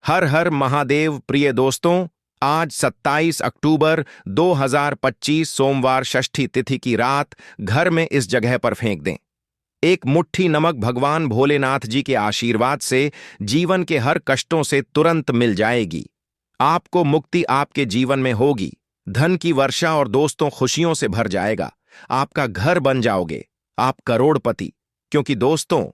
हर हर महादेव प्रिय दोस्तों। आज 27 अक्टूबर 2025 सोमवार षष्ठी तिथि की रात घर में इस जगह पर फेंक दें। एक मुट्ठी नमक भगवान भोलेनाथ जी के आशीर्वाद से जीवन के हर कष्टों से तुरंत मिल जाएगी। आपको मुक्ति आपके जीवन में होगी, धन की वर्षा और दोस्तों खुशियों से भर जाएगा। आपका घर बन जाओगे, आप करोड़पति। क्योंकि दोस्तों,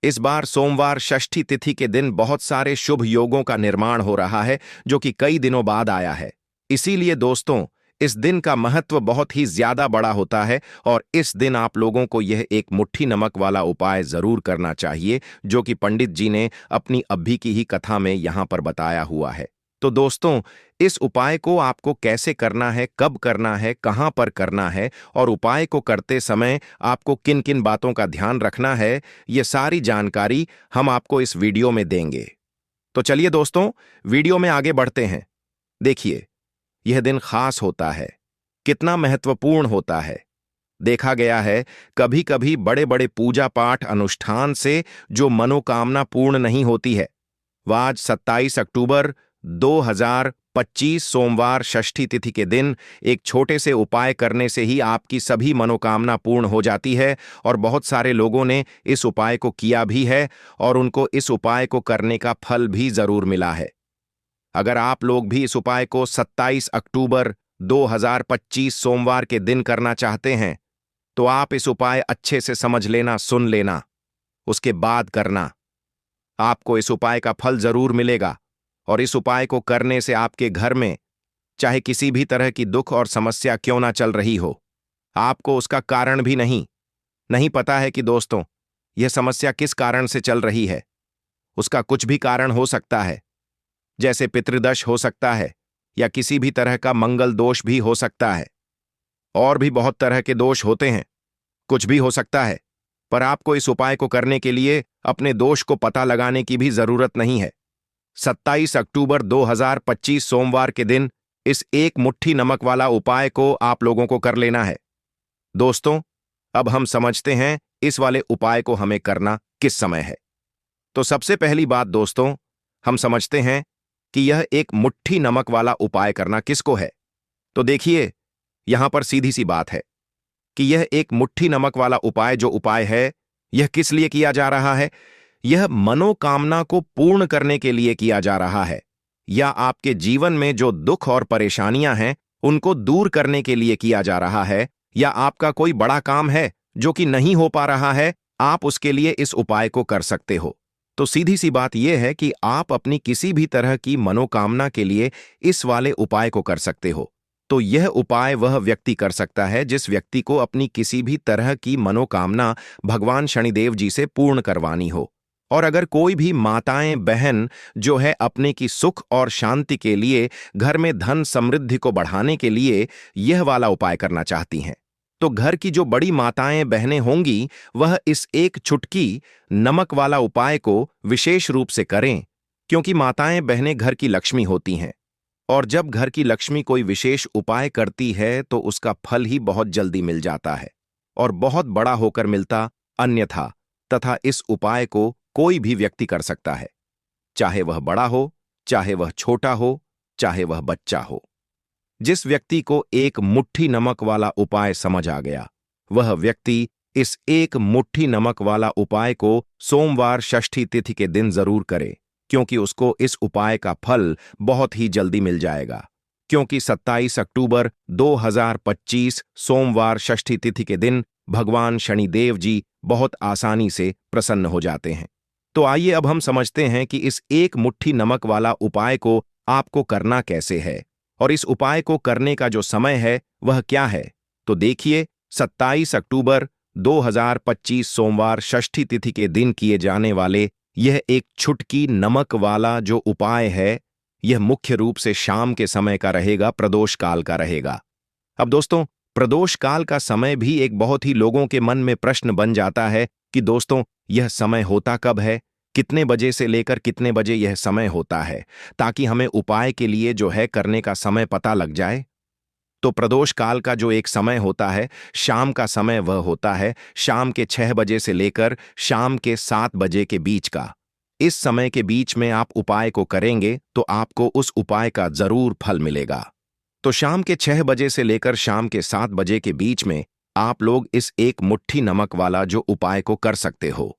इस बार सोमवार षष्ठी तिथि के दिन बहुत सारे शुभ योगों का निर्माण हो रहा है, जो कि कई दिनों बाद आया है। इसीलिए दोस्तों, इस दिन का महत्व बहुत ही ज्यादा बड़ा होता है और इस दिन आप लोगों को यह एक मुट्ठी नमक वाला उपाय जरूर करना चाहिए, जो कि पंडित जी ने अपनी अभी की ही कथा में यहां पर बताया हुआ है। तो दोस्तों, इस उपाय को आपको कैसे करना है, कब करना है, कहां पर करना है और उपाय को करते समय आपको किन किन बातों का ध्यान रखना है, ये सारी जानकारी हम आपको इस वीडियो में देंगे। तो चलिए दोस्तों, वीडियो में आगे बढ़ते हैं। देखिए, यह दिन खास होता है, कितना महत्वपूर्ण होता है। देखा गया है, कभी कभी बड़े बड़े पूजा पाठ अनुष्ठान से जो मनोकामना पूर्ण नहीं होती है, वह आज 27 अक्टूबर 2025 सोमवार षष्ठी तिथि के दिन एक छोटे से उपाय करने से ही आपकी सभी मनोकामना पूर्ण हो जाती है। और बहुत सारे लोगों ने इस उपाय को किया भी है और उनको इस उपाय को करने का फल भी जरूर मिला है। अगर आप लोग भी इस उपाय को 27 अक्टूबर 2025 सोमवार के दिन करना चाहते हैं, तो आप इस उपाय अच्छे से समझ लेना, सुन लेना, उसके बाद करना। आपको इस उपाय का फल जरूर मिलेगा और इस उपाय को करने से आपके घर में चाहे किसी भी तरह की दुख और समस्या क्यों ना चल रही हो, आपको उसका कारण भी नहीं पता है कि दोस्तों, यह समस्या किस कारण से चल रही है। उसका कुछ भी कारण हो सकता है, जैसे पितृदोष हो सकता है या किसी भी तरह का मंगल दोष भी हो सकता है। और भी बहुत तरह के दोष होते हैं, कुछ भी हो सकता है। पर आपको इस उपाय को करने के लिए अपने दोष को पता लगाने की भी जरूरत नहीं है। 27 अक्टूबर 2025 सोमवार के दिन इस एक मुट्ठी नमक वाला उपाय को आप लोगों को कर लेना है। दोस्तों, अब हम समझते हैं इस वाले उपाय को हमें करना किस समय है। तो सबसे पहली बात दोस्तों, हम समझते हैं कि यह एक मुट्ठी नमक वाला उपाय करना किसको है। तो देखिए, यहां पर सीधी सी बात है कि यह एक मुट्ठी नमक वाला उपाय जो उपाय है, यह किस लिए किया जा रहा है। यह मनोकामना को पूर्ण करने के लिए किया जा रहा है, या आपके जीवन में जो दुख और परेशानियां हैं उनको दूर करने के लिए किया जा रहा है, या आपका कोई बड़ा काम है जो कि नहीं हो पा रहा है, आप उसके लिए इस उपाय को कर सकते हो। तो सीधी सी बात यह है कि आप अपनी किसी भी तरह की मनोकामना के लिए इस वाले उपाय को कर सकते हो। तो यह उपाय वह व्यक्ति कर सकता है जिस व्यक्ति को अपनी किसी भी तरह की मनोकामना भगवान शनिदेव जी से पूर्ण करवानी हो। और अगर कोई भी माताएं बहन जो है अपने की सुख और शांति के लिए, घर में धन समृद्धि को बढ़ाने के लिए यह वाला उपाय करना चाहती हैं, तो घर की जो बड़ी माताएं बहनें होंगी, वह इस एक चुटकी नमक वाला उपाय को विशेष रूप से करें। क्योंकि माताएं बहनें घर की लक्ष्मी होती हैं, और जब घर की लक्ष्मी कोई विशेष उपाय करती है तो उसका फल ही बहुत जल्दी मिल जाता है और बहुत बड़ा होकर मिलता अन्यथा। तथा इस उपाय को कोई भी व्यक्ति कर सकता है, चाहे वह बड़ा हो, चाहे वह छोटा हो, चाहे वह बच्चा हो। जिस व्यक्ति को एक मुट्ठी नमक वाला उपाय समझ आ गया, वह व्यक्ति इस एक मुट्ठी नमक वाला उपाय को सोमवार षष्ठी तिथि के दिन जरूर करे, क्योंकि उसको इस उपाय का फल बहुत ही जल्दी मिल जाएगा। क्योंकि 27 अक्टूबर 2025 सोमवार षष्ठी तिथि के दिन भगवान शनिदेव जी बहुत आसानी से प्रसन्न हो जाते हैं। तो आइए अब हम समझते हैं कि इस एक मुट्ठी नमक वाला उपाय को आपको करना कैसे है और इस उपाय को करने का जो समय है वह क्या है। तो देखिए, 27 अक्टूबर 2025 सोमवार षष्ठी तिथि के दिन किए जाने वाले यह एक चुटकी नमक वाला जो उपाय है, यह मुख्य रूप से शाम के समय का रहेगा, प्रदोष काल का रहेगा। अब दोस्तों, प्रदोष काल का समय भी एक बहुत ही लोगों के मन में प्रश्न बन जाता है कि दोस्तों, यह समय होता कब है, कितने बजे से लेकर कितने बजे यह समय होता है, ताकि हमें उपाय के लिए जो है करने का समय पता लग जाए। तो प्रदोष काल का जो एक समय होता है, शाम का समय, वह होता है शाम के 6 बजे से लेकर शाम के 7 बजे के बीच का। इस समय के बीच में आप उपाय को करेंगे तो आपको उस उपाय का जरूर फल मिलेगा। तो शाम के 6 बजे से लेकर शाम के 7 बजे के बीच में आप लोग इस एक मुट्ठी नमक वाला जो उपाय को कर सकते हो।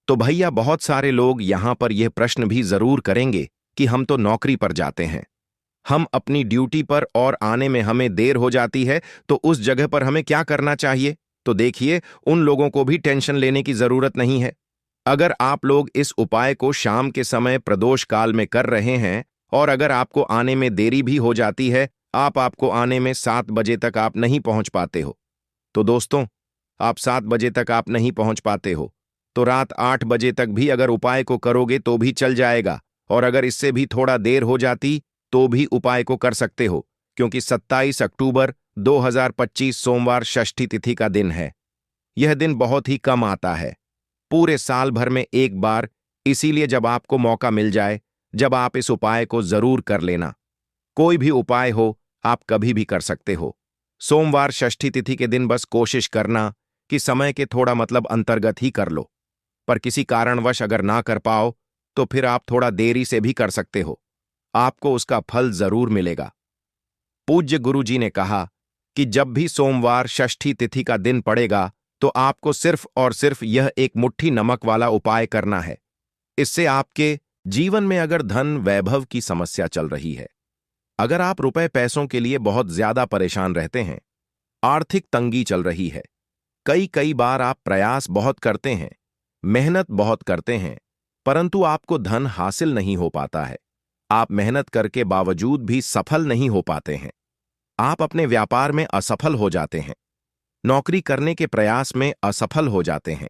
तो भैया बहुत सारे लोग यहां पर यह प्रश्न भी जरूर करेंगे कि हम तो नौकरी पर जाते हैं, हम अपनी ड्यूटी पर और आने में हमें देर हो जाती है, तो उस जगह पर हमें क्या करना चाहिए? तो देखिए, उन लोगों को भी टेंशन लेने की जरूरत नहीं है। अगर आप लोग इस उपाय को शाम के समय प्रदोष काल में कर रहे हैं और अगर आपको आने में देरी भी हो जाती है, आपको आने में 7 बजे तक आप नहीं पहुंच पाते हो, तो दोस्तों आप 7 बजे तक आप नहीं पहुंच पाते हो तो रात 8 बजे तक भी अगर उपाय को करोगे तो भी चल जाएगा, और अगर इससे भी थोड़ा देर हो जाती तो भी उपाय को कर सकते हो, क्योंकि 27 अक्टूबर 2025 सोमवार षष्ठी तिथि का दिन है। यह दिन बहुत ही कम आता है, पूरे साल भर में एक बार, इसीलिए जब आपको मौका मिल जाए, जब आप इस उपाय को जरूर कर लेना। कोई भी उपाय हो, आप कभी भी कर सकते हो। सोमवार षष्ठी तिथि के दिन बस कोशिश करना कि समय के थोड़ा अंतर्गत ही कर लो, पर किसी कारणवश अगर ना कर पाओ तो फिर आप थोड़ा देरी से भी कर सकते हो, आपको उसका फल जरूर मिलेगा। पूज्य गुरु जी ने कहा कि जब भी सोमवार षष्ठी तिथि का दिन पड़ेगा तो आपको सिर्फ और सिर्फ यह एक मुट्ठी नमक वाला उपाय करना है। इससे आपके जीवन में अगर धन वैभव की समस्या चल रही है, अगर आप रुपए पैसों के लिए बहुत ज्यादा परेशान रहते हैं, आर्थिक तंगी चल रही है, कई बार आप प्रयास बहुत करते हैं, मेहनत बहुत करते हैं, परंतु आपको धन हासिल नहीं हो पाता है, आप मेहनत करके बावजूद भी सफल नहीं हो पाते हैं, आप अपने व्यापार में असफल हो जाते हैं, नौकरी करने के प्रयास में असफल हो जाते हैं,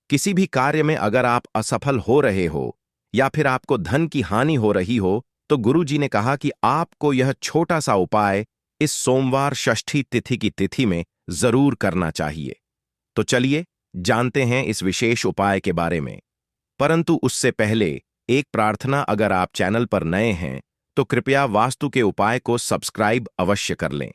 किसी भी कार्य में अगर आप असफल हो रहे हो या फिर आपको धन की हानि हो रही हो, तो गुरु जी ने कहा कि आपको यह छोटा सा उपाय इस सोमवार षष्ठी तिथि की तिथि में जरूर करना चाहिए। तो चलिए जानते हैं इस विशेष उपाय के बारे में, परंतु उससे पहले एक प्रार्थना, अगर आप चैनल पर नए हैं तो कृपया वास्तु के उपाय को सब्सक्राइब अवश्य कर लें।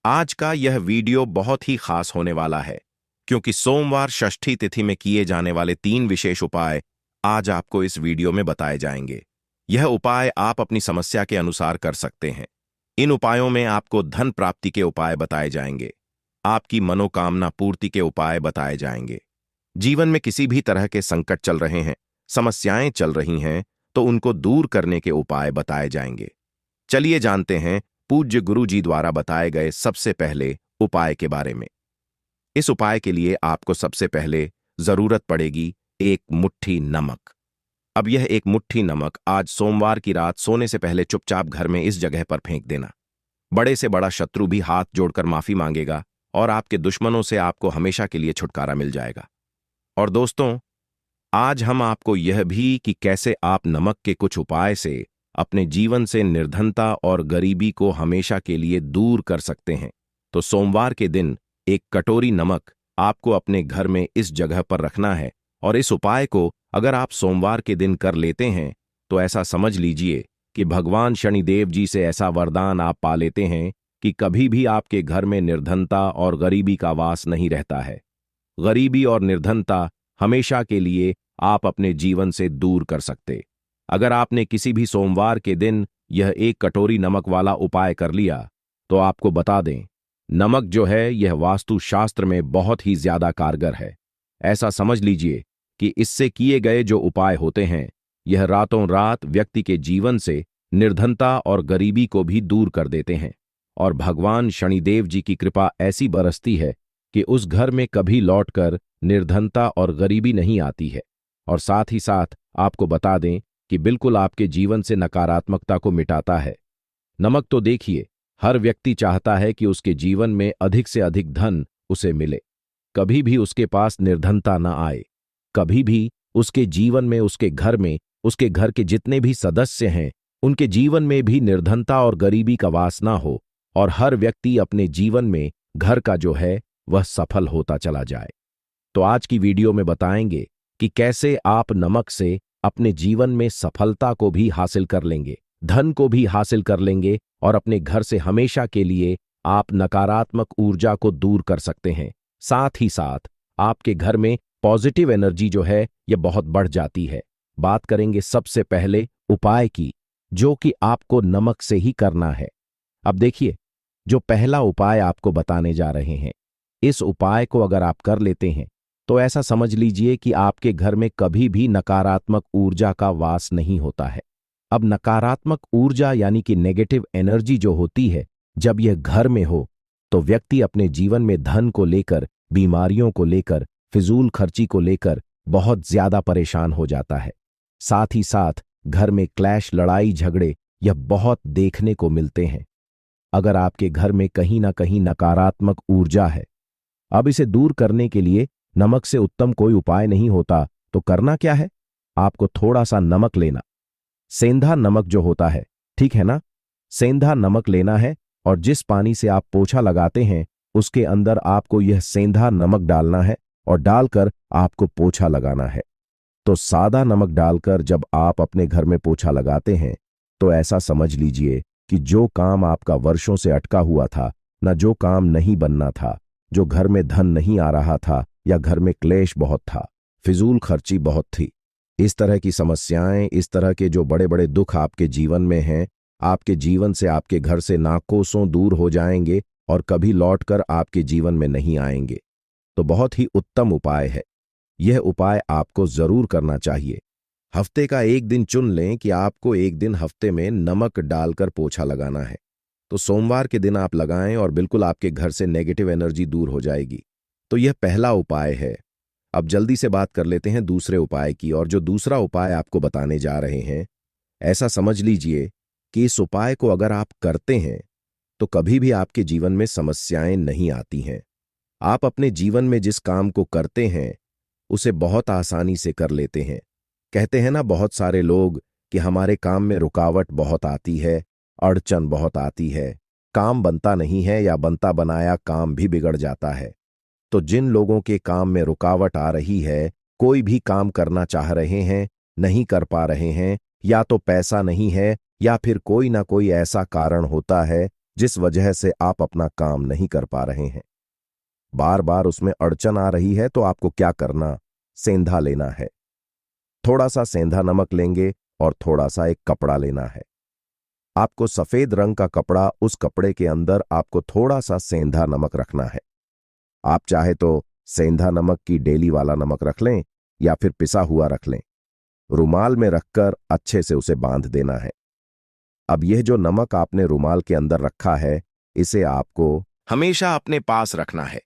आज का यह वीडियो बहुत ही खास होने वाला है, क्योंकि सोमवार षष्ठी तिथि में किए जाने वाले 3 विशेष उपाय आज आपको इस वीडियो में बताए जाएंगे। यह उपाय आप अपनी समस्या के अनुसार कर सकते हैं। इन उपायों में आपको धन प्राप्ति के उपाय बताए जाएंगे, आपकी मनोकामना पूर्ति के उपाय बताए जाएंगे। जीवन में किसी भी तरह के संकट चल रहे हैं, समस्याएं चल रही हैं, तो उनको दूर करने के उपाय बताए जाएंगे। चलिए जानते हैं पूज्य गुरु जी द्वारा बताए गए सबसे पहले उपाय के बारे में। इस उपाय के लिए आपको सबसे पहले जरूरत पड़ेगी एक मुट्ठी नमक। अब यह एक मुट्ठी नमक आज सोमवार की रात सोने से पहले चुपचाप घर में इस जगह पर फेंक देना। बड़े से बड़ा शत्रु भी हाथ जोड़कर माफी मांगेगा और आपके दुश्मनों से आपको हमेशा के लिए छुटकारा मिल जाएगा। और दोस्तों, आज हम आपको यह भी कि कैसे आप नमक के कुछ उपाय से अपने जीवन से निर्धनता और गरीबी को हमेशा के लिए दूर कर सकते हैं। तो सोमवार के दिन एक कटोरी नमक आपको अपने घर में इस जगह पर रखना है, और इस उपाय को अगर आप सोमवार के दिन कर लेते हैं तो ऐसा समझ लीजिए कि भगवान शनिदेव जी से ऐसा वरदान आप पा लेते हैं कि कभी भी आपके घर में निर्धनता और गरीबी का वास नहीं रहता है। गरीबी और निर्धनता हमेशा के लिए आप अपने जीवन से दूर कर सकते। अगर आपने किसी भी सोमवार के दिन यह एक कटोरी नमक वाला उपाय कर लिया, तो आपको बता दें, नमक जो है यह वास्तु शास्त्र में बहुत ही ज्यादा कारगर है। ऐसा समझ लीजिए कि इससे किए गए जो उपाय होते हैं, यह रातों रात व्यक्ति के जीवन से निर्धनता और गरीबी को भी दूर कर देते हैं, और भगवान शनिदेव जी की कृपा ऐसी बरसती है कि उस घर में कभी लौटकर निर्धनता और गरीबी नहीं आती है। और साथ ही साथ आपको बता दें कि बिल्कुल आपके जीवन से नकारात्मकता को मिटाता है। नमक तो देखिए, हर व्यक्ति चाहता है कि उसके जीवन में अधिक से अधिक धन उसे मिले, कभी भी उसके पास निर्धनता न आए, कभी भी उसके जीवन में, उसके घर में, उसके घर के जितने भी सदस्य हैं उनके जीवन में भी निर्धनता और गरीबी का वास ना हो, और हर व्यक्ति अपने जीवन में घर का जो है वह सफल होता चला जाए। तो आज की वीडियो में बताएंगे कि कैसे आप नमक से अपने जीवन में सफलता को भी हासिल कर लेंगे, धन को भी हासिल कर लेंगे, और अपने घर से हमेशा के लिए आप नकारात्मक ऊर्जा को दूर कर सकते हैं। साथ ही साथ आपके घर में पॉजिटिव एनर्जी जो है यह बहुत बढ़ जाती है। बात करेंगे सबसे पहले उपाय की, जो कि आपको नमक से ही करना है। अब देखिए, जो पहला उपाय आपको बताने जा रहे हैं, इस उपाय को अगर आप कर लेते हैं तो ऐसा समझ लीजिए कि आपके घर में कभी भी नकारात्मक ऊर्जा का वास नहीं होता है। अब नकारात्मक ऊर्जा यानी कि नेगेटिव एनर्जी जो होती है, जब यह घर में हो तो व्यक्ति अपने जीवन में धन को लेकर, बीमारियों को लेकर, फिजूल खर्ची को लेकर बहुत ज्यादा परेशान हो जाता है। साथ ही साथ घर में क्लैश, लड़ाई झगड़े यह बहुत देखने को मिलते हैं। अगर आपके घर में कहीं ना कहीं नकारात्मक ऊर्जा है, अब इसे दूर करने के लिए नमक से उत्तम कोई उपाय नहीं होता। तो करना क्या है? आपको थोड़ा सा नमक लेना, सेंधा नमक जो होता है, ठीक है ना? सेंधा नमक लेना है और जिस पानी से आप पोछा लगाते हैं उसके अंदर आपको यह सेंधा नमक डालना है और डालकर आपको पोछा लगाना है। तो सादा नमक डालकर जब आप अपने घर में पोछा लगाते हैं तो ऐसा समझ लीजिए कि जो काम आपका वर्षों से अटका हुआ था, न जो काम नहीं बनना था, जो घर में धन नहीं आ रहा था या घर में क्लेश बहुत था, फिजूल खर्ची बहुत थी, इस तरह की समस्याएं, इस तरह के जो बड़े बड़े दुख आपके जीवन में हैं, आपके जीवन से, आपके घर से नाकोसों दूर हो जाएंगे और कभी लौटकर आपके जीवन में नहीं आएंगे। तो बहुत ही उत्तम उपाय है। यह उपाय आपको जरूर करना चाहिए। हफ्ते का एक दिन चुन लें कि आपको एक दिन हफ्ते में नमक डालकर पोछा लगाना है। तो सोमवार के दिन आप लगाएं और बिल्कुल आपके घर से नेगेटिव एनर्जी दूर हो जाएगी। तो यह पहला उपाय है। अब जल्दी से बात कर लेते हैं दूसरे उपाय की। और जो दूसरा उपाय आपको बताने जा रहे हैं, ऐसा समझ लीजिए कि इस उपाय को अगर आप करते हैं तो कभी भी आपके जीवन में समस्याएं नहीं आती हैं। आप अपने जीवन में जिस काम को करते हैं उसे बहुत आसानी से कर लेते हैं। कहते हैं ना बहुत सारे लोग कि हमारे काम में रुकावट बहुत आती है, अड़चन बहुत आती है, काम बनता नहीं है या बनता बनाया काम भी बिगड़ जाता है। तो जिन लोगों के काम में रुकावट आ रही है, कोई भी काम करना चाह रहे हैं, नहीं कर पा रहे हैं, या तो पैसा नहीं है या फिर कोई ना कोई ऐसा कारण होता है जिस वजह से आप अपना काम नहीं कर पा रहे हैं, बार बार उसमें अड़चन आ रही है, तो आपको क्या करना? सेंधा लेना है। थोड़ा सा सेंधा नमक लेंगे और थोड़ा सा एक कपड़ा लेना है। आपको सफेद रंग का कपड़ा, उस कपड़े के अंदर आपको थोड़ा सा सेंधा नमक रखना है। आप चाहे तो सेंधा नमक की डेली वाला नमक रख लें या फिर पिसा हुआ रख लें। रुमाल में रखकर अच्छे से उसे बांध देना है। अब यह जो नमक आपने रुमाल के अंदर रखा है, इसे आपको हमेशा अपने पास रखना है।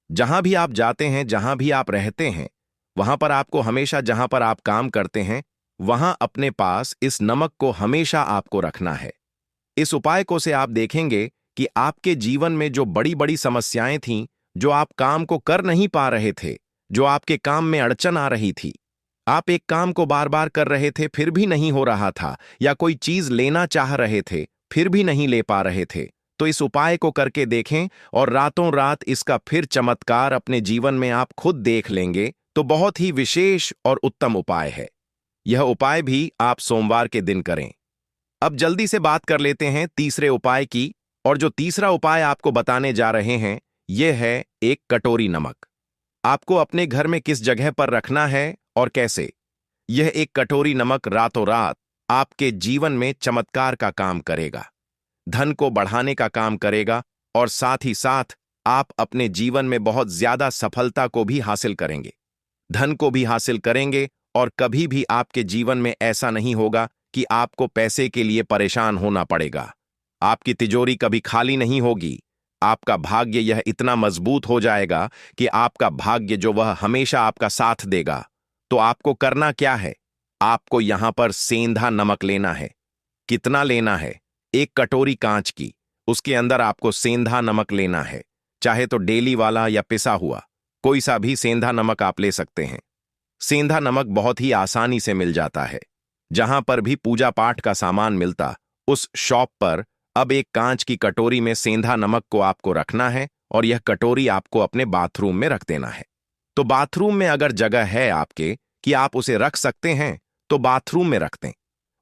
जहां भी आप जाते हैं, जहां भी आप रहते हैं, वहां पर आपको हमेशा, जहां पर आप काम करते हैं, वहां अपने पास इस नमक को हमेशा आपको रखना है। इस उपाय को से आप देखेंगे कि आपके जीवन में जो बड़ी बड़ी समस्याएं थीं, जो आप काम को कर नहीं पा रहे थे, जो आपके काम में अड़चन आ रही थी, आप एक काम को बार बार कर रहे थे फिर भी नहीं हो रहा था, या कोई चीज लेना चाह रहे थे फिर भी नहीं ले पा रहे थे, तो इस उपाय को करके देखें और रातों रात इसका फिर चमत्कार अपने जीवन में आप खुद देख लेंगे। तो बहुत ही विशेष और उत्तम उपाय है। यह उपाय भी आप सोमवार के दिन करें। अब जल्दी से बात कर लेते हैं तीसरे उपाय की। और जो तीसरा उपाय आपको बताने जा रहे हैं, यह है एक कटोरी नमक। आपको अपने घर में किस जगह पर रखना है और कैसे? यह एक कटोरी नमक रातों रात आपके जीवन में चमत्कार का काम करेगा, धन को बढ़ाने का काम करेगा, और साथ ही साथ आप अपने जीवन में बहुत ज्यादा सफलता को भी हासिल करेंगे, धन को भी हासिल करेंगे, और कभी भी आपके जीवन में ऐसा नहीं होगा कि आपको पैसे के लिए परेशान होना पड़ेगा। आपकी तिजोरी कभी खाली नहीं होगी। आपका भाग्य यह इतना मजबूत हो जाएगा कि आपका भाग्य जो वह हमेशा आपका साथ देगा। तो आपको करना क्या है? आपको यहां पर सेंधा नमक लेना है। कितना लेना है? एक कटोरी कांच की, उसके अंदर आपको सेंधा नमक लेना है। चाहे तो डेली वाला या पिसा हुआ, कोई सा भी सेंधा नमक आप ले सकते हैं। सेंधा नमक बहुत ही आसानी से मिल जाता है। जहां पर भी पूजा पाठ का सामान मिलता, उस शॉप पर अब एक कांच की कटोरी में सेंधा नमक को आपको रखना है, और यह कटोरी आपको अपने बाथरूम में रख देना है। तो बाथरूम में अगर जगह है आपके कि आप उसे रख सकते हैं, तो बाथरूम में रख दें।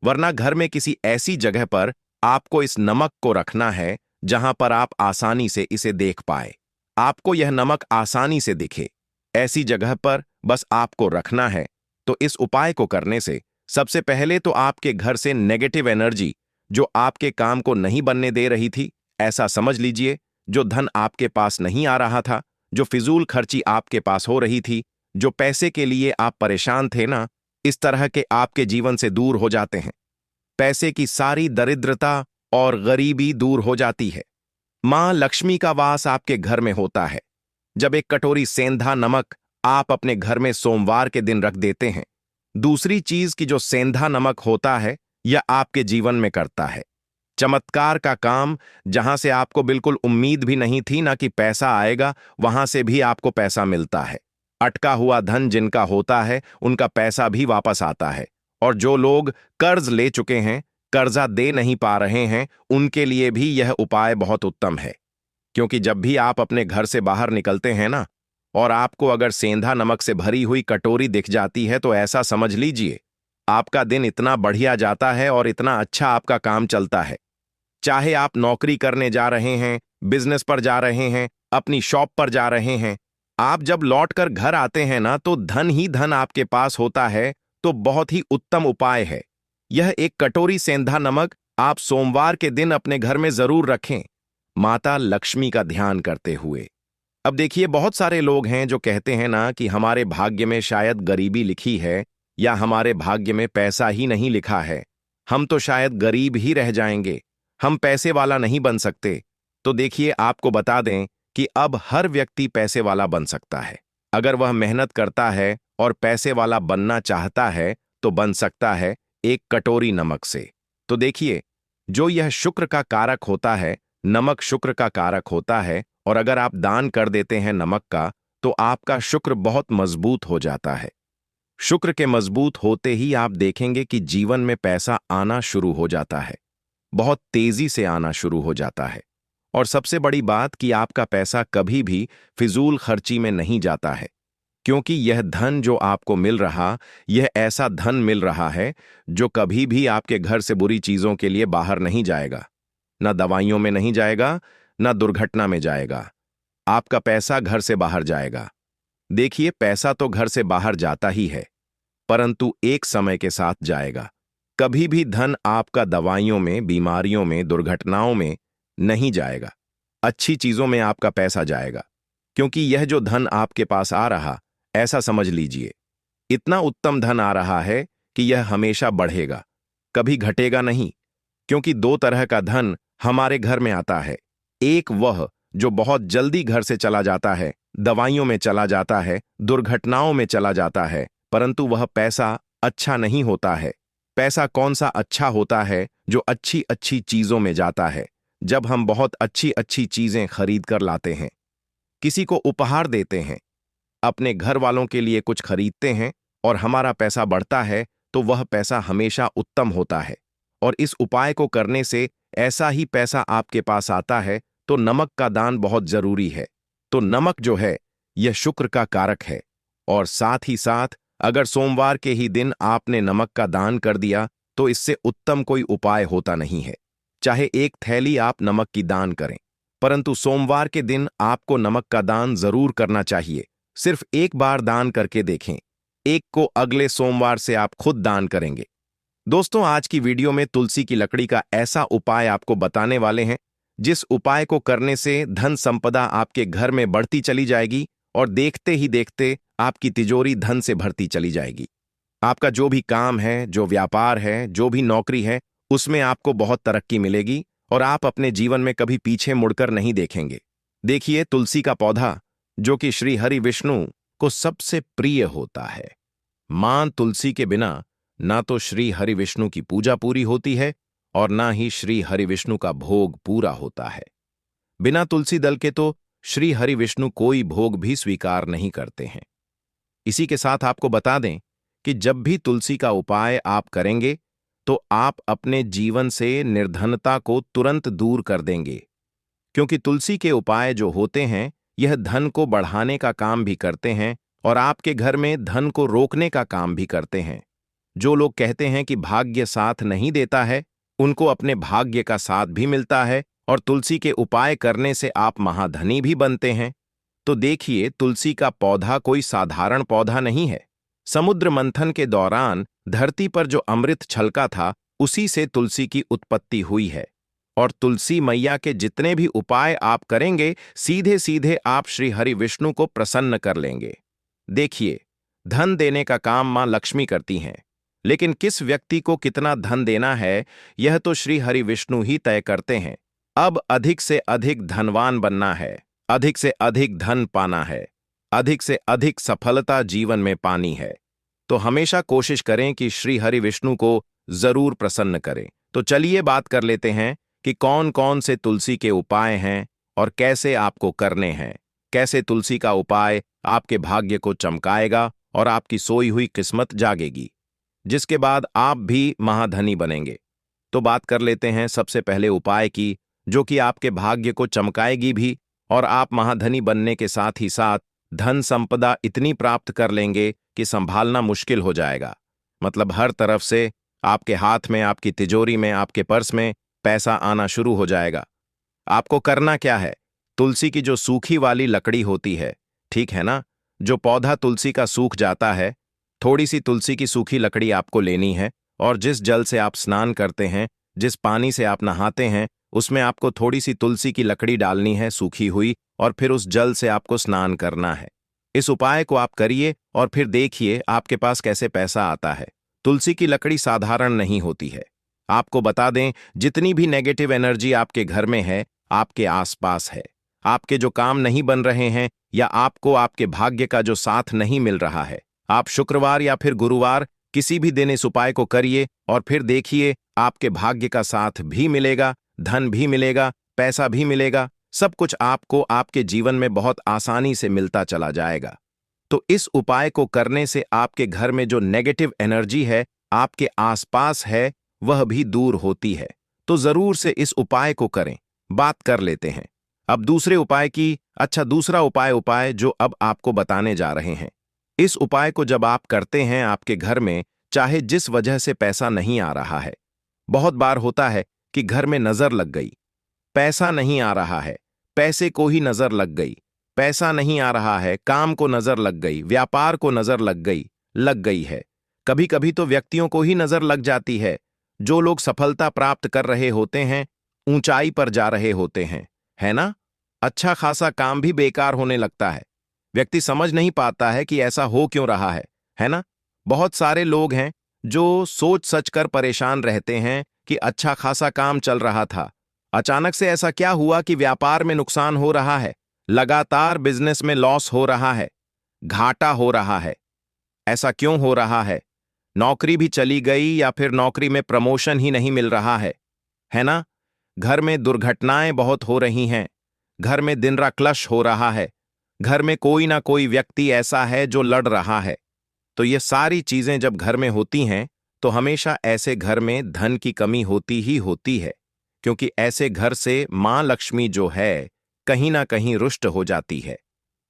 वरना घर में किसी ऐसी जगह पर आपको इस नमक को रखना है जहां पर आप आसानी से इसे देख पाए, आपको यह नमक आसानी से दिखे। ऐसी जगह पर बस आपको रखना है। तो इस उपाय को करने से सबसे पहले तो आपके घर से नेगेटिव एनर्जी जो आपके काम को नहीं बनने दे रही थी, ऐसा समझ लीजिए, जो धन आपके पास नहीं आ रहा था, जो फिजूल खर्ची आपके पास हो रही थी, जो पैसे के लिए आप परेशान थे ना, इस तरह के आपके जीवन से दूर हो जाते हैं। पैसे की सारी दरिद्रता और गरीबी दूर हो जाती है। मां लक्ष्मी का वास आपके घर में होता है। जब एक कटोरी सेंधा नमक आप अपने घर में सोमवार के दिन रख देते हैं, दूसरी चीज की जो सेंधा नमक होता है, यह आपके जीवन में करता है चमत्कार का काम। जहां से आपको बिल्कुल उम्मीद भी नहीं थी ना कि पैसा आएगा, वहां से भी आपको पैसा मिलता है। अटका हुआ धन जिनका होता है, उनका पैसा भी वापस आता है। और जो लोग कर्ज ले चुके हैं, कर्जा दे नहीं पा रहे हैं, उनके लिए भी यह उपाय बहुत उत्तम है। क्योंकि जब भी आप अपने घर से बाहर निकलते हैं ना, और आपको अगर सेंधा नमक से भरी हुई कटोरी दिख जाती है, तो ऐसा समझ लीजिए आपका दिन इतना बढ़िया जाता है और इतना अच्छा आपका काम चलता है। चाहे आप नौकरी करने जा रहे हैं, बिजनेस पर जा रहे हैं, अपनी शॉप पर जा रहे हैं, आप जब लौटकर घर आते हैं ना, तो धन ही धन आपके पास होता है। तो बहुत ही उत्तम उपाय है यह। एक कटोरी सेंधा नमक आप सोमवार के दिन अपने घर में जरूर रखें, माता लक्ष्मी का ध्यान करते हुए। अब देखिए, बहुत सारे लोग हैं जो कहते हैं ना कि हमारे भाग्य में शायद गरीबी लिखी है, या हमारे भाग्य में पैसा ही नहीं लिखा है, हम तो शायद गरीब ही रह जाएंगे, हम पैसे वाला नहीं बन सकते। तो देखिए, आपको बता दें कि अब हर व्यक्ति पैसे वाला बन सकता है। अगर वह मेहनत करता है और पैसे वाला बनना चाहता है, तो बन सकता है एक कटोरी नमक से। तो देखिए, जो यह शुक्र का कारक होता है, नमक शुक्र का कारक होता है, और अगर आप दान कर देते हैं नमक का, तो आपका शुक्र बहुत मजबूत हो जाता है। शुक्र के मजबूत होते ही आप देखेंगे कि जीवन में पैसा आना शुरू हो जाता है, बहुत तेजी से आना शुरू हो जाता है। और सबसे बड़ी बात कि आपका पैसा कभी भी फिजूल खर्ची में नहीं जाता है, क्योंकि यह धन जो आपको मिल रहा, यह ऐसा धन मिल रहा है जो कभी भी आपके घर से बुरी चीजों के लिए बाहर नहीं जाएगा, ना दवाइयों में नहीं जाएगा, ना दुर्घटना में जाएगा। आपका पैसा घर से बाहर जाएगा। देखिए, पैसा तो घर से बाहर जाता ही है, परंतु एक समय के साथ जाएगा। कभी भी धन आपका दवाइयों में, बीमारियों में, दुर्घटनाओं में नहीं जाएगा। अच्छी चीजों में आपका पैसा जाएगा, क्योंकि यह जो धन आपके पास आ रहा, ऐसा समझ लीजिए, इतना उत्तम धन आ रहा है कि यह हमेशा बढ़ेगा, कभी घटेगा नहीं। क्योंकि दो तरह का धन हमारे घर में आता है। एक वह जो बहुत जल्दी घर से चला जाता है, दवाइयों में चला जाता है, दुर्घटनाओं में चला जाता है, परंतु वह पैसा अच्छा नहीं होता है। पैसा कौन सा अच्छा होता है? जो अच्छी अच्छी चीजों में जाता है। जब हम बहुत अच्छी अच्छी चीजें खरीद कर लाते हैं, किसी को उपहार देते हैं, अपने घर वालों के लिए कुछ खरीदते हैं, और हमारा पैसा बढ़ता है, तो वह पैसा हमेशा उत्तम होता है। और इस उपाय को करने से ऐसा ही पैसा आपके पास आता है। तो नमक का दान बहुत जरूरी है। तो नमक जो है, यह शुक्र का कारक है। और साथ ही साथ अगर सोमवार के ही दिन आपने नमक का दान कर दिया, तो इससे उत्तम कोई उपाय होता नहीं है। चाहे एक थैली आप नमक की दान करें, परंतु सोमवार के दिन आपको नमक का दान जरूर करना चाहिए। सिर्फ एक बार दान करके देखें, एक को अगले सोमवार से आप खुद दान करेंगे। दोस्तों, आज की वीडियो में तुलसी की लकड़ी का ऐसा उपाय आपको बताने वाले हैं, जिस उपाय को करने से धन संपदा आपके घर में बढ़ती चली जाएगी, और देखते ही देखते आपकी तिजोरी धन से भरती चली जाएगी। आपका जो भी काम है, जो व्यापार है, जो भी नौकरी है, उसमें आपको बहुत तरक्की मिलेगी, और आप अपने जीवन में कभी पीछे मुड़कर नहीं देखेंगे। देखिए, तुलसी का पौधा जो कि श्री हरि विष्णु को सबसे प्रिय होता है। मां तुलसी के बिना ना तो श्री हरि विष्णु की पूजा पूरी होती है, और ना ही श्री हरि विष्णु का भोग पूरा होता है। बिना तुलसी दल के तो श्री हरि विष्णु कोई भोग भी स्वीकार नहीं करते हैं। इसी के साथ आपको बता दें कि जब भी तुलसी का उपाय आप करेंगे, तो आप अपने जीवन से निर्धनता को तुरंत दूर कर देंगे। क्योंकि तुलसी के उपाय जो होते हैं, यह धन को बढ़ाने का काम भी करते हैं, और आपके घर में धन को रोकने का काम भी करते हैं। जो लोग कहते हैं कि भाग्य साथ नहीं देता है, उनको अपने भाग्य का साथ भी मिलता है, और तुलसी के उपाय करने से आप महाधनी भी बनते हैं। तो देखिए, तुलसी का पौधा कोई साधारण पौधा नहीं है। समुद्र मंथन के दौरान धरती पर जो अमृत छलका था उसी से तुलसी की उत्पत्ति हुई है। और तुलसी मैया के जितने भी उपाय आप करेंगे, सीधे सीधे आप श्री हरि विष्णु को प्रसन्न कर लेंगे। देखिए, धन देने का काम मां लक्ष्मी करती हैं, लेकिन किस व्यक्ति को कितना धन देना है यह तो श्री हरि विष्णु ही तय करते हैं। अब अधिक से अधिक धनवान बनना है, अधिक से अधिक धन पाना है, अधिक से अधिक सफलता जीवन में पानी है, तो हमेशा कोशिश करें कि श्री हरि विष्णु को जरूर प्रसन्न करें। तो चलिए बात कर लेते हैं कि कौन कौन से तुलसी के उपाय हैं और कैसे आपको करने हैं। कैसे तुलसी का उपाय आपके भाग्य को चमकाएगा और आपकी सोई हुई किस्मत जागेगी, जिसके बाद आप भी महाधनी बनेंगे। तो बात कर लेते हैं सबसे पहले उपाय की, जो कि आपके भाग्य को चमकाएगी भी और आप महाधनी बनने के साथ ही साथ धन संपदा इतनी प्राप्त कर लेंगे कि संभालना मुश्किल हो जाएगा। मतलब हर तरफ से आपके हाथ में, आपकी तिजोरी में, आपके पर्स में पैसा आना शुरू हो जाएगा। आपको करना क्या है? तुलसी की जो सूखी वाली लकड़ी होती है, ठीक है ना, जो पौधा तुलसी का सूख जाता है, थोड़ी सी तुलसी की सूखी लकड़ी आपको लेनी है और जिस जल से आप स्नान करते हैं, जिस पानी से आप नहाते हैं, उसमें आपको थोड़ी सी तुलसी की लकड़ी डालनी है सूखी हुई, और फिर उस जल से आपको स्नान करना है। इस उपाय को आप करिए और फिर देखिए आपके पास कैसे पैसा आता है। तुलसी की लकड़ी साधारण नहीं होती है। आपको बता दें, जितनी भी नेगेटिव एनर्जी आपके घर में है, आपके आसपास है, आपके जो काम नहीं बन रहे हैं या आपको आपके भाग्य का जो साथ नहीं मिल रहा है, आप शुक्रवार या फिर गुरुवार किसी भी दिन इस उपाय को करिए और फिर देखिए आपके भाग्य का साथ भी मिलेगा, धन भी मिलेगा, पैसा भी मिलेगा, सब कुछ आपको आपके जीवन में बहुत आसानी से मिलता चला जाएगा। तो इस उपाय को करने से आपके घर में जो नेगेटिव एनर्जी है, आपके आसपास है, वह भी दूर होती है। तो जरूर से इस उपाय को करें। बात कर लेते हैं अब दूसरे उपाय की। अच्छा, दूसरा उपाय जो अब आपको बताने जा रहे हैं, इस उपाय को जब आप करते हैं, आपके घर में चाहे जिस वजह से पैसा नहीं आ रहा है, बहुत बार होता है कि घर में नजर लग गई, पैसा नहीं आ रहा है, पैसे को ही नजर लग गई, पैसा नहीं आ रहा है, काम को नजर लग गई, व्यापार को नजर लग गई है। कभी कभी तो व्यक्तियों को ही नजर लग जाती है। जो लोग सफलता प्राप्त कर रहे होते हैं, ऊंचाई पर जा रहे होते हैं, है ना, अच्छा खासा काम भी बेकार होने लगता है। व्यक्ति समझ नहीं पाता है कि ऐसा हो क्यों रहा है ना। बहुत सारे लोग हैं जो सोच सच कर परेशान रहते हैं कि अच्छा खासा काम चल रहा था, अचानक से ऐसा क्या हुआ कि व्यापार में नुकसान हो रहा है, लगातार बिजनेस में लॉस हो रहा है, घाटा हो रहा है। ऐसा क्यों हो रहा है? नौकरी भी चली गई या फिर नौकरी में प्रमोशन ही नहीं मिल रहा है ना। घर में दुर्घटनाएं बहुत हो रही हैं, घर में दिन रात क्लश हो रहा है, घर में कोई ना कोई व्यक्ति ऐसा है जो लड़ रहा है। तो ये सारी चीजें जब घर में होती हैं, तो हमेशा ऐसे घर में धन की कमी होती ही होती है, क्योंकि ऐसे घर से मां लक्ष्मी जो है कहीं ना कहीं रुष्ट हो जाती है।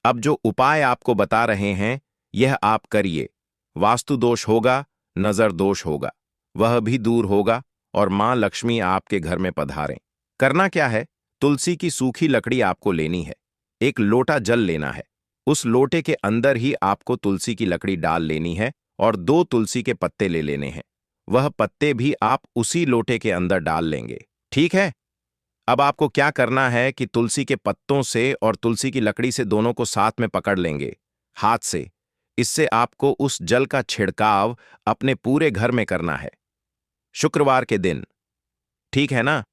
अब जो उपाय आपको बता रहे हैं, यह आप करिए। वास्तु दोष होगा, नजर दोष होगा, वह भी दूर होगा और मां लक्ष्मी आपके घर में पधारें। करना क्या है? तुलसी की सूखी लकड़ी आपको लेनी है, एक लोटा जल लेना है, उस लोटे के अंदर ही आपको तुलसी की लकड़ी डाल लेनी है और 2 तुलसी के पत्ते ले लेने हैं। वह पत्ते भी आप उसी लोटे के अंदर डाल लेंगे, ठीक है। अब आपको क्या करना है कि तुलसी के पत्तों से और तुलसी की लकड़ी से दोनों को साथ में पकड़ लेंगे हाथ से। इससे आपको उस जल का छिड़काव अपने पूरे घर में करना है, शुक्रवार के दिन, ठीक है ना।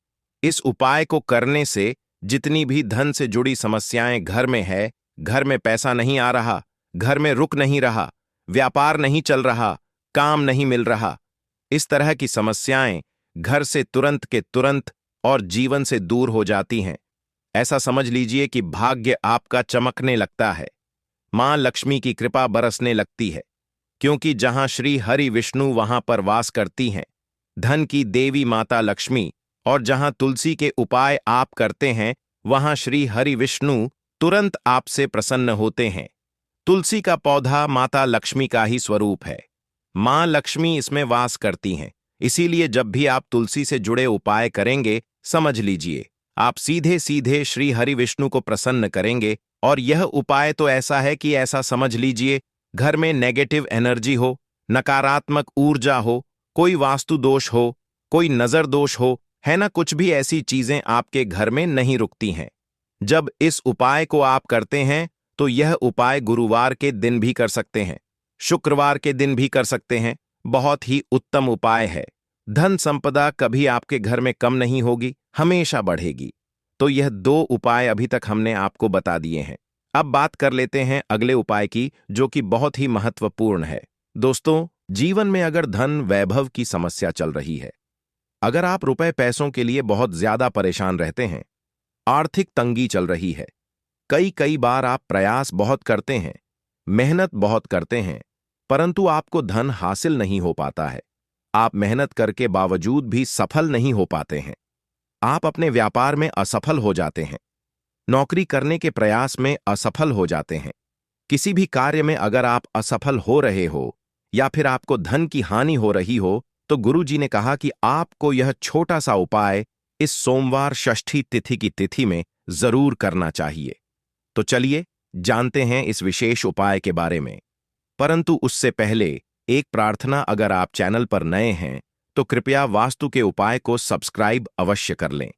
इस उपाय को करने से जितनी भी धन से जुड़ी समस्याएं घर में है, घर में पैसा नहीं आ रहा, घर में रुक नहीं रहा, व्यापार नहीं चल रहा, काम नहीं मिल रहा, इस तरह की समस्याएं घर से तुरंत के तुरंत और जीवन से दूर हो जाती हैं। ऐसा समझ लीजिए कि भाग्य आपका चमकने लगता है, मां लक्ष्मी की कृपा बरसने लगती है, क्योंकि जहां श्री हरि विष्णु वहां पर वास करती हैं, धन की देवी माता लक्ष्मी। और जहां तुलसी के उपाय आप करते हैं, वहां श्री हरि विष्णु तुरंत आपसे प्रसन्न होते हैं। तुलसी का पौधा माता लक्ष्मी का ही स्वरूप है, मां लक्ष्मी इसमें वास करती हैं। इसीलिए जब भी आप तुलसी से जुड़े उपाय करेंगे, समझ लीजिए आप सीधे सीधे श्री हरि विष्णु को प्रसन्न करेंगे। और यह उपाय तो ऐसा है कि ऐसा समझ लीजिए घर में नेगेटिव एनर्जी हो, नकारात्मक ऊर्जा हो, कोई वास्तु दोष हो, कोई नजर दोष हो, है ना, कुछ भी ऐसी चीजें आपके घर में नहीं रुकती हैं। जब इस उपाय को आप करते हैं तो यह उपाय गुरुवार के दिन भी कर सकते हैं, शुक्रवार के दिन भी कर सकते हैं। बहुत ही उत्तम उपाय है। धन संपदा कभी आपके घर में कम नहीं होगी, हमेशा बढ़ेगी। तो यह 2 उपाय अभी तक हमने आपको बता दिए हैं। अब बात कर लेते हैं अगले उपाय की, जो कि बहुत ही महत्वपूर्ण है। दोस्तों, जीवन में अगर धन वैभव की समस्या चल रही है, अगर आप रुपए पैसों के लिए बहुत ज्यादा परेशान रहते हैं, आर्थिक तंगी चल रही है, कई बार आप प्रयास बहुत करते हैं, मेहनत बहुत करते हैं, परंतु आपको धन हासिल नहीं हो पाता है, आप मेहनत करके बावजूद भी सफल नहीं हो पाते हैं, आप अपने व्यापार में असफल हो जाते हैं, नौकरी करने के प्रयास में असफल हो जाते हैं, किसी भी कार्य में अगर आप असफल हो रहे हो या फिर आपको धन की हानि हो रही हो, तो गुरुजी ने कहा कि आपको यह छोटा सा उपाय इस सोमवार षष्ठी तिथि की तिथि में जरूर करना चाहिए। तो चलिए जानते हैं इस विशेष उपाय के बारे में। परंतु उससे पहले एक प्रार्थना, अगर आप चैनल पर नए हैं तो कृपया वास्तु के उपाय को सब्सक्राइब अवश्य कर लें।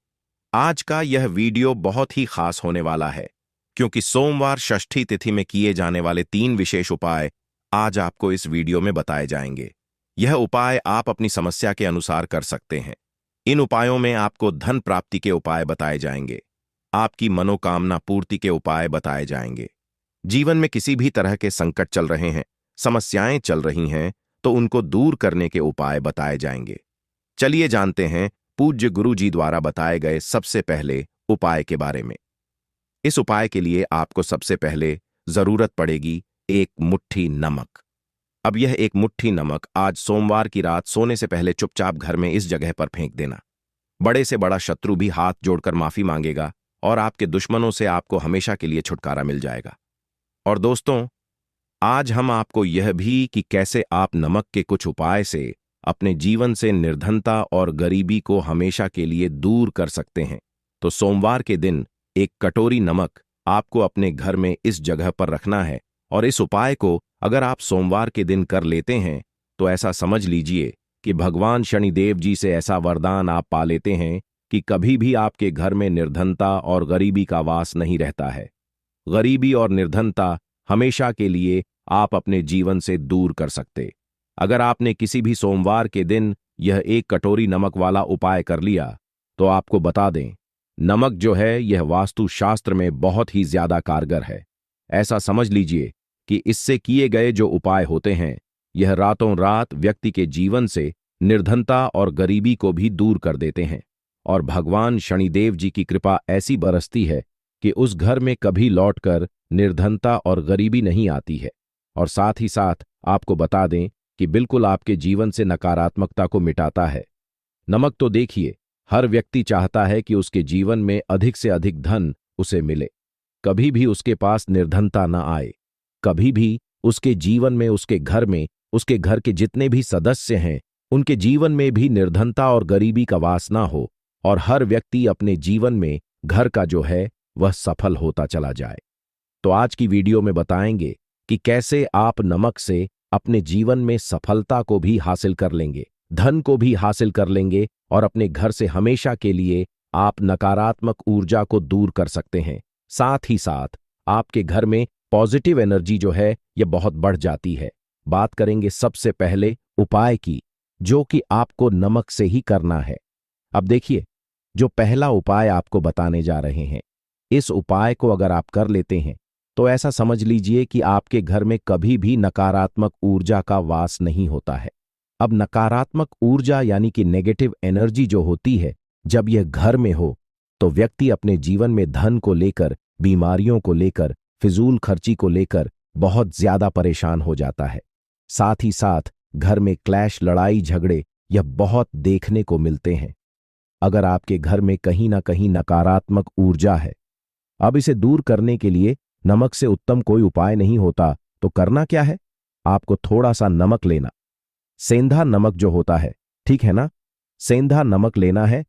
आज का यह वीडियो बहुत ही खास होने वाला है, क्योंकि सोमवार षष्ठी तिथि में किए जाने वाले 3 विशेष उपाय आज आपको इस वीडियो में बताए जाएंगे। यह उपाय आप अपनी समस्या के अनुसार कर सकते हैं। इन उपायों में आपको धन प्राप्ति के उपाय बताए जाएंगे, आपकी मनोकामना पूर्ति के उपाय बताए जाएंगे। जीवन में किसी भी तरह के संकट चल रहे हैं, समस्याएं चल रही हैं, तो उनको दूर करने के उपाय बताए जाएंगे। चलिए जानते हैं पूज्य गुरु जी द्वारा बताए गए सबसे पहले उपाय के बारे में। इस उपाय के लिए आपको सबसे पहले जरूरत पड़ेगी एक मुट्ठी नमक। अब यह एक मुट्ठी नमक आज सोमवार की रात सोने से पहले चुपचाप घर में इस जगह पर फेंक देना। बड़े से बड़ा शत्रु भी हाथ जोड़कर माफी मांगेगा और आपके दुश्मनों से आपको हमेशा के लिए छुटकारा मिल जाएगा। और दोस्तों, आज हम आपको यह भी कि कैसे आप नमक के कुछ उपाय से अपने जीवन से निर्धनता और गरीबी को हमेशा के लिए दूर कर सकते हैं। तो सोमवार के दिन एक कटोरी नमक आपको अपने घर में इस जगह पर रखना है, और इस उपाय को अगर आप सोमवार के दिन कर लेते हैं तो ऐसा समझ लीजिए कि भगवान शनिदेव जी से ऐसा वरदान आप पा लेते हैं कि कभी भी आपके घर में निर्धनता और गरीबी का वास नहीं रहता है। गरीबी और निर्धनता हमेशा के लिए आप अपने जीवन से दूर कर सकते। अगर आपने किसी भी सोमवार के दिन यह एक कटोरी नमक वाला उपाय कर लिया, तो आपको बता दें, नमक जो है यह वास्तु शास्त्र में बहुत ही ज्यादा कारगर है। ऐसा समझ लीजिए कि इससे किए गए जो उपाय होते हैं, यह रातों रात व्यक्ति के जीवन से निर्धनता और गरीबी को भी दूर कर देते हैं। और भगवान शनिदेव जी की कृपा ऐसी बरसती है कि उस घर में कभी लौटकर निर्धनता और गरीबी नहीं आती है। और साथ ही साथ आपको बता दें कि बिल्कुल आपके जीवन से नकारात्मकता को मिटाता है। नमक तो देखिए, हर व्यक्ति चाहता है कि उसके जीवन में अधिक से अधिक धन उसे मिले, कभी भी उसके पास निर्धनता न आए, कभी भी उसके जीवन में, उसके घर में, उसके घर के जितने भी सदस्य हैं उनके जीवन में भी निर्धनता और गरीबी का वास ना हो, और हर व्यक्ति अपने जीवन में घर का जो है वह सफल होता चला जाए। तो आज की वीडियो में बताएंगे कि कैसे आप नमक से अपने जीवन में सफलता को भी हासिल कर लेंगे, धन को भी हासिल कर लेंगे, और अपने घर से हमेशा के लिए आप नकारात्मक ऊर्जा को दूर कर सकते हैं। साथ ही साथ आपके घर में पॉजिटिव एनर्जी जो है यह बहुत बढ़ जाती है। बात करेंगे सबसे पहले उपाय की, जो कि आपको नमक से ही करना है। अब देखिए, जो पहला उपाय आपको बताने जा रहे हैं, इस उपाय को अगर आप कर लेते हैं तो ऐसा समझ लीजिए कि आपके घर में कभी भी नकारात्मक ऊर्जा का वास नहीं होता है। अब नकारात्मक ऊर्जा यानी कि नेगेटिव एनर्जी जो होती है, जब यह घर में हो तो व्यक्ति अपने जीवन में धन को लेकर, बीमारियों को लेकर, फिजूल खर्ची को लेकर बहुत ज्यादा परेशान हो जाता है। साथ ही साथ घर में क्लैश, लड़ाई झगड़े यह बहुत देखने को मिलते हैं। अगर आपके घर में कहीं ना कहीं नकारात्मक ऊर्जा है, अब इसे दूर करने के लिए नमक से उत्तम कोई उपाय नहीं होता। तो करना क्या है, आपको थोड़ा सा नमक लेना, सेंधा नमक जो होता है, ठीक है ना, सेंधा नमक लेना है